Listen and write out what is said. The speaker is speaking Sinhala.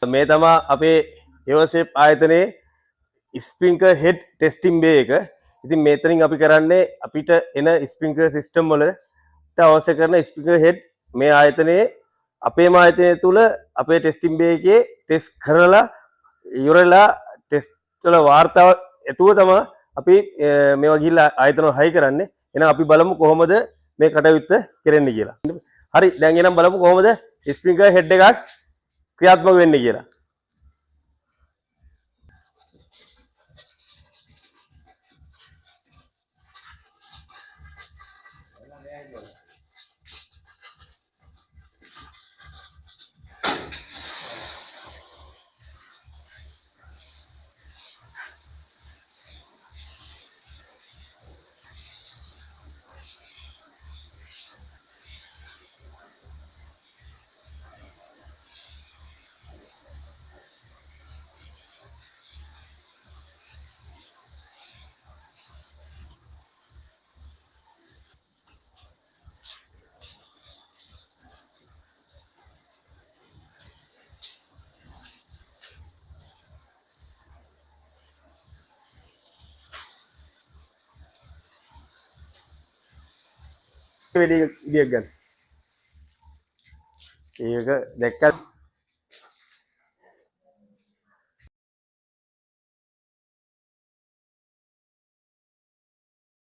මේ තමා අපේ එවසෙප් ආයතනයේ ස්ප්‍රින්ක්ලර් හෙඩ් ටෙස්ටිං බේ එක. ඉතින් මෙතනින් අපි කරන්නේ අපිට එන ස්ප්‍රින්ක්ලර් සිස්ටම් වලට අවශ්‍ය කරන ස්ප්‍රින්ක්ලර් හෙඩ් මේ ආයතනයේ අපේම ආයතනය තුල අපේ ටෙස්ටිං බේ එකේ ටෙස්ට් කරලා ඉවරලා ටෙස්ට් වල වාර්තාව ඇතුව තමයි අපි මේවා ගිහිල්ලා ආයතන වල හයි කරන්නේ. එහෙනම් අපි බලමු කොහොමද මේ කටයුත්ත කෙරෙන්නේ කියලා. හරි දැන් එනම් බලමු කොහොමද ස්ප්‍රින්ක්ලර් හෙඩ් එකක් ක්‍රියාත්මක වෙන්නේ කියලා. වෙඩි ඉඩියක් ගන්න. ඒක දැක්කත්